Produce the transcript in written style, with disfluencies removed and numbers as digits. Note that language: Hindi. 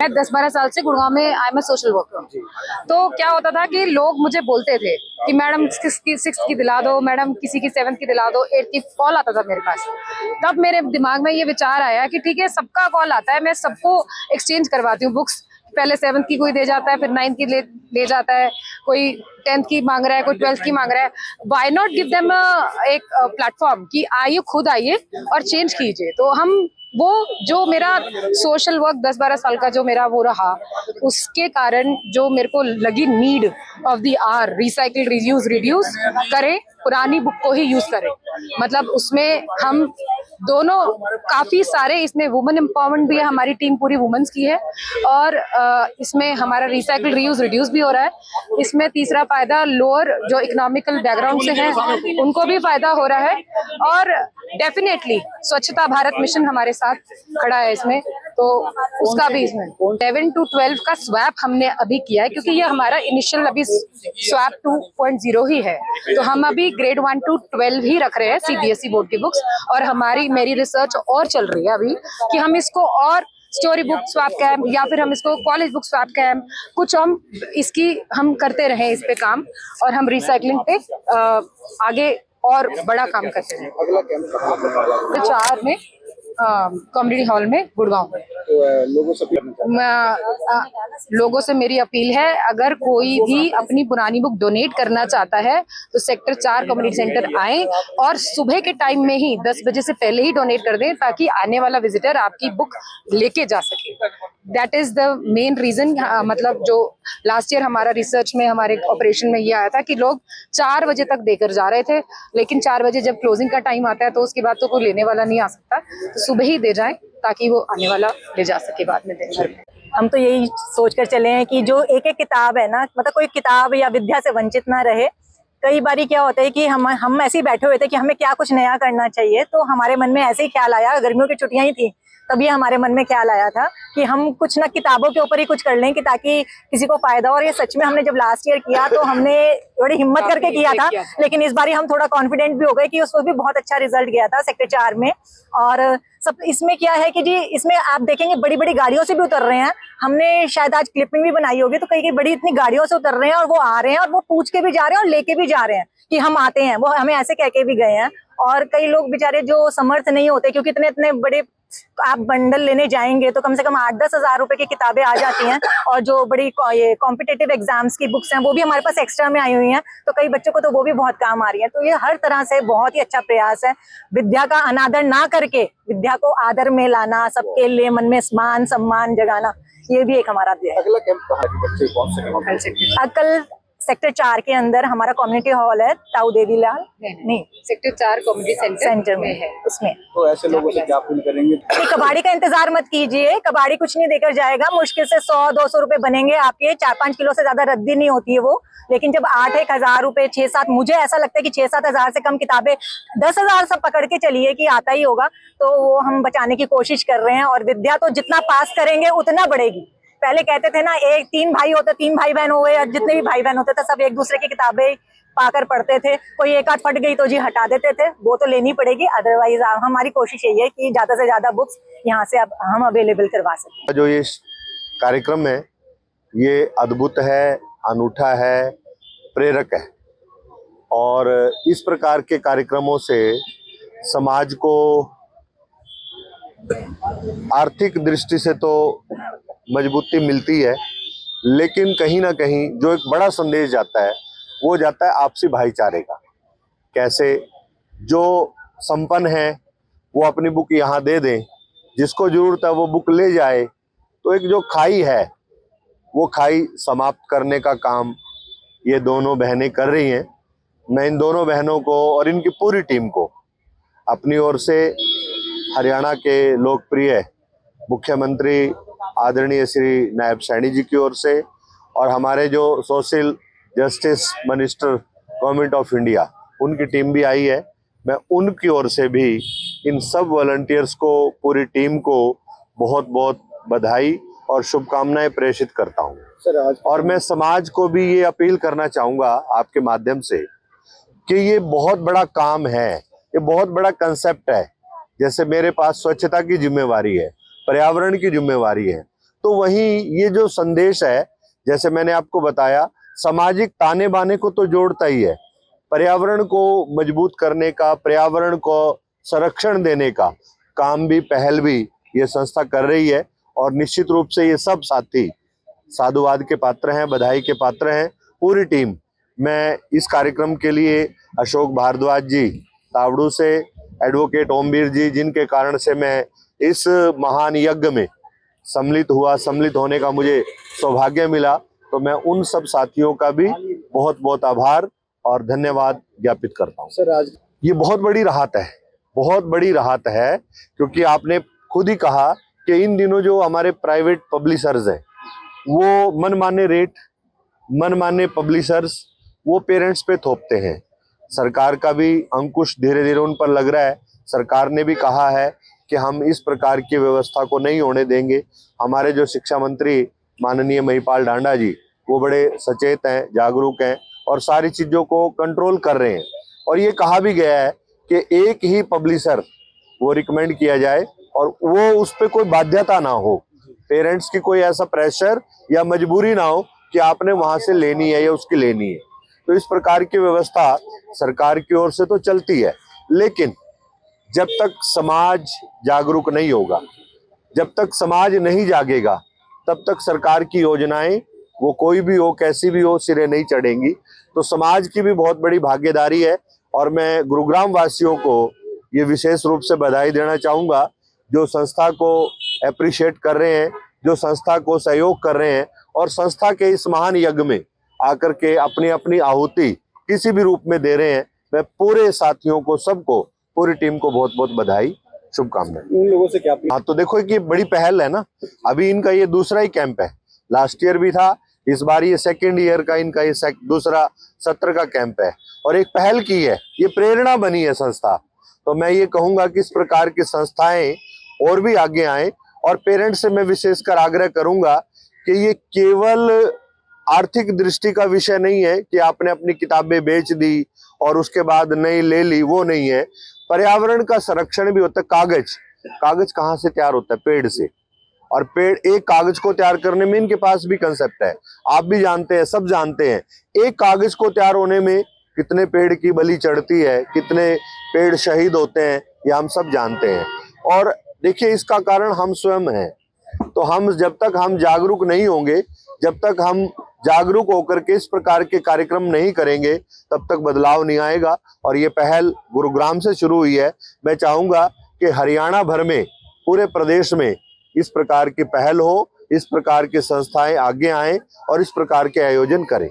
मैं 10-12 साल से गुड़गांव में आई एम सोशल वर्कर। तो क्या होता था कि लोग मुझे बोलते थे कि मैडम सिक्स की दिला दो, मैडम किसी की 7th की दिला दो, 8th की कॉल आता था मेरे पास। तब मेरे दिमाग में ये विचार आया कि ठीक है, सबका कॉल आता है, मैं सबको एक्सचेंज करवाती हूँ बुक्स। पहले 7th की कोई दे जाता है, फिर 9th की ले जाता है, कोई 10th की मांग रहा है, कोई 12th की मांग रहा है। वाई नॉट गिव देम एक प्लेटफॉर्म कि आइए, खुद आइए और चेंज कीजिए। तो हम वो जो मेरा सोशल वर्क 10-12 साल का जो मेरा वो रहा, उसके कारण जो मेरे को लगी need of the R, recycle, reuse, reduce करें, पुरानी बुक को ही यूज करें। मतलब उसमें हम दोनों काफी सारे, इसमें वुमेन एम्पावरमेंट भी है, हमारी टीम पूरी वुमेन्स की है, और इसमें हमारा रिसाइकिल, रीयूज, रिड्यूस भी हो रहा है। इसमें तीसरा फायदा लोअर जो इकोनॉमिकल बैकग्राउंड से हैं उनको भी फायदा हो रहा है, और डेफिनेटली स्वच्छता भारत मिशन हमारे साथ खड़ा है इसमें, तो उसका भी इसमें 11 to 12 का स्वैप हमने अभी किया है, क्योंकि ये हमारा इनिशियल अभी स्वैप 2.0 ही है। तो हम अभी ग्रेड 1 to 12 ही रख रहे हैं सीबीएसई बोर्ड की बुक्स, और मेरी रिसर्च और चल रही है अभी कि हम इसको और स्टोरी बुक स्वैप कैम्प, या फिर हम इसको कॉलेज बुक स्वैप कैम्प, कुछ हम करते रहे इस पे काम, और हम रिसाइकलिंग पे आगे और बड़ा काम करते हैं। अगला कैंप कहाँ पर होने वाला है? 4 में कम्युनिटी हॉल में, गुड़गांव में। तो लोगों से लोगों से मेरी अपील है, अगर कोई भी अपनी पुरानी बुक डोनेट करना चाहता है तो सेक्टर 4 कम्युनिटी सेंटर आए, और सुबह के टाइम में ही 10 बजे से पहले ही डोनेट कर दें, ताकि आने वाला विजिटर आपकी बुक लेके जा सके। That is the main reason. मतलब जो लास्ट ईयर हमारा रिसर्च में, हमारे ऑपरेशन में ये आया था कि लोग 4 बजे तक देकर जा रहे थे, लेकिन 4 बजे जब क्लोजिंग का टाइम आता है तो उसके बाद तो कोई लेने वाला नहीं आ सकता, तो सुबह ही दे जाएं ताकि वो आने वाला ले जा सके बाद में दिन भर में। हम तो यही सोचकर चले हैं कि जो एक एक किताब है ना, मतलब कोई किताब या विद्या से वंचित ना रहे। कई बारी क्या होता है कि हम ऐसे ही बैठे हुए थे कि हमें क्या कुछ नया करना चाहिए, तो हमारे मन में ऐसे ही ख्याल आया, गर्मियों की छुट्टियां ही थी तभी हमारे मन में ख्याल आया था कि हम कुछ ना किताबों के ऊपर ही कुछ कर लें, कि ताकि किसी को फायदा हो। और ये सच में हमने जब लास्ट ईयर किया तो हमने बड़ी हिम्मत करके किया था, लेकिन इस बार हम थोड़ा कॉन्फिडेंट भी हो गए कि उसमें भी बहुत अच्छा रिजल्ट गया था सेक्टर 4 में। और सब इसमें क्या है कि जी, इसमें आप देखेंगे बड़ी बड़ी गाड़ियों से भी उतर रहे हैं। हमने शायद आज क्लिपिंग भी बनाई होगी, तो कई बड़ी इतनी गाड़ियों से उतर रहे हैं और वो आ रहे हैं, और वो पूछ के भी जा रहे हैं और लेके भी जा रहे हैं कि हम आते हैं। वो हमें ऐसे कह के भी गए हैं। और कई लोग बेचारे जो समर्थ नहीं होते, क्योंकि इतने इतने बड़े आप बंडल लेने जाएंगे तो कम से कम 8-10 हजार रुपए की किताबें आ जाती हैं, और जो बड़ी ये कॉम्पिटेटिव एग्जाम्स की बुक्स हैं वो भी हमारे पास एक्स्ट्रा में आई हुई हैं, तो कई बच्चों को तो वो भी बहुत काम आ रही है। तो ये हर तरह से बहुत ही अच्छा प्रयास है, विद्या का अनादर ना करके विद्या को आदर में लाना, सबके लिए मन में मान सम्मान जगाना, ये भी एक हमारा ध्येय है। अगला कैंप कहाँ है? बच्चे कौन से कैंप? कल सेक्टर 4 के अंदर हमारा कम्युनिटी हॉल है, ताऊ देवीलाल नहीं, सेक्टर 4 कम्युनिटी सेंटर में है। उसमें तो ऐसे लोगों से क्या अपील करेंगे? कबाड़ी का इंतजार मत कीजिए, कबाड़ी कुछ नहीं देकर जाएगा। मुश्किल से 100-200 रुपए बनेंगे आपके, 4-5 किलो से ज्यादा रद्दी नहीं होती है वो। लेकिन जब 8-1 हजार रुपए, 6-7, मुझे ऐसा लगता है कि 6-7 हजार से कम किताबें, 10 हजार सब पकड़ के चलिए कि आता ही होगा, तो वो हम बचाने की कोशिश कर रहे हैं। और विद्या तो जितना पास करेंगे उतना बढ़ेगी। पहले कहते थे ना, 3 भाई होते, 3 भाई बहन हुए, या जितने भी भाई बहन होते थे सब एक दूसरे की किताबें पाकर पढ़ते थे। कोई एक आध फट गई तो जी हटा देते थे, वो तो लेनी पड़ेगी। अदरवाइज हमारी कोशिश यही है कि ज्यादा से ज्यादा बुक्स यहाँ से अब हम अवेलेबल करवा सकें। जो ये कार्यक्रम है ये अद्भुत है, अनूठा है, प्रेरक है, और इस प्रकार के कार्यक्रमों से समाज को आर्थिक दृष्टि से तो मजबूती मिलती है, लेकिन कहीं ना कहीं जो एक बड़ा संदेश जाता है वो जाता है आपसी भाईचारे का। कैसे जो संपन्न है वो अपनी बुक यहाँ दे दें, जिसको जरूरत है वो बुक ले जाए, तो एक जो खाई है वो खाई समाप्त करने का काम ये दोनों बहनें कर रही हैं। मैं इन दोनों बहनों को और इनकी पूरी टीम को अपनी ओर से हरियाणा के लोकप्रिय मुख्यमंत्री आदरणीय श्री नायब सैनी जी की ओर से, और हमारे जो social justice minister government of India, उनकी टीम भी आई है, मैं उनकी ओर से भी इन सब वॉलंटियर्स को, पूरी टीम को बहुत बहुत बधाई और शुभकामनाएं प्रेषित करता हूं। और मैं समाज को भी ये अपील करना चाहूँगा आपके माध्यम से कि ये बहुत बड़ा काम है, ये बहुत बड़ा कंसेप्ट है। जैसे मेरे पास स्वच्छता की जिम्मेवारी है, पर्यावरण की जिम्मेवारी है, तो वहीं ये जो संदेश है, जैसे मैंने आपको बताया, सामाजिक ताने बाने को तो जोड़ता ही है, पर्यावरण को मजबूत करने का, पर्यावरण को संरक्षण देने का काम भी, पहल भी ये संस्था कर रही है। और निश्चित रूप से ये सब साथी साधुवाद के पात्र हैं, बधाई के पात्र हैं, पूरी टीम। मैं इस कार्यक्रम के लिए अशोक भारद्वाज जी तावड़ू से, एडवोकेट ओमवीर जी, जिनके कारण से मैं इस महान यज्ञ में सम्मिलित होने का मुझे सौभाग्य मिला, तो मैं उन सब साथियों का भी बहुत बहुत आभार और धन्यवाद ज्ञापित करता हूँ। सर आज ये बहुत बड़ी राहत है, बहुत बड़ी राहत है, क्योंकि आपने खुद ही कहा कि इन दिनों जो हमारे प्राइवेट पब्लिशर्स हैं वो मनमाने रेट, मनमाने पब्लिशर्स वो पेरेंट्स पे थोपते हैं। सरकार का भी अंकुश धीरे धीरे उन पर लग रहा है। सरकार ने भी कहा है कि हम इस प्रकार की व्यवस्था को नहीं होने देंगे। हमारे जो शिक्षा मंत्री माननीय महिपाल ढांडा जी, वो बड़े सचेत हैं, जागरूक हैं और सारी चीज़ों को कंट्रोल कर रहे हैं। और ये कहा भी गया है कि एक ही पब्लिशर वो रिकमेंड किया जाए और वो उस पर कोई बाध्यता ना हो, पेरेंट्स की कोई ऐसा प्रेशर या मजबूरी ना हो कि आपने वहां से लेनी है या उसकी लेनी है। तो इस प्रकार की व्यवस्था सरकार की ओर से तो चलती है, लेकिन जब तक समाज जागरूक नहीं होगा, जब तक समाज नहीं जागेगा, तब तक सरकार की योजनाएं वो कोई भी हो, कैसी भी हो, सिरे नहीं चढ़ेंगी। तो समाज की भी बहुत बड़ी भागीदारी है और मैं गुरुग्राम वासियों को ये विशेष रूप से बधाई देना चाहूँगा, जो संस्था को एप्रिशिएट कर रहे हैं, जो संस्था को सहयोग कर रहे हैं और संस्था के इस महान यज्ञ में आकर के अपनी अपनी आहुति किसी भी रूप में दे रहे हैं। मैं पूरे साथियों को, सबको, पूरी टीम को बहुत बहुत बधाई, शुभकामनाएं। उन लोगों से क्या हाँ, तो देखो कि बड़ी पहल है ना, अभी इनका ये दूसरा ही कैंप है, लास्ट ईयर भी था, इस बार ये सेकेंड ईयर का इनका ये दूसरा सत्र का कैंप है और एक पहल की है, ये प्रेरणा बनी है संस्था। तो मैं ये कहूंगा कि इस प्रकार की संस्थाएं और भी आगे आएं और पेरेंट्स से मैं विशेषकर आग्रह करूंगा कि ये केवल आर्थिक दृष्टि का विषय नहीं है कि आपने अपनी किताबें बेच दी और उसके बाद नई ले ली, वो नहीं है। पर्यावरण का संरक्षण भी होता है। कागज कहाँ से तैयार होता है? पेड़ से। और पेड़, एक कागज को तैयार करने में इनके पास भी कंसेप्ट है, आप भी जानते हैं, सब जानते हैं। एक कागज को तैयार होने में कितने पेड़ की बलि चढ़ती है, कितने पेड़ शहीद होते हैं, ये हम सब जानते हैं। और देखिए, इसका कारण हम स्वयं हैं। तो हम जब तक हम जागरूक नहीं होंगे, जब तक हम जागरूक होकर के इस प्रकार के कार्यक्रम नहीं करेंगे, तब तक बदलाव नहीं आएगा। और ये पहल गुरुग्राम से शुरू हुई है। मैं चाहूंगा कि हरियाणा भर में, पूरे प्रदेश में इस प्रकार की पहल हो, इस प्रकार की संस्थाएं आगे आएं और इस प्रकार के आयोजन करें।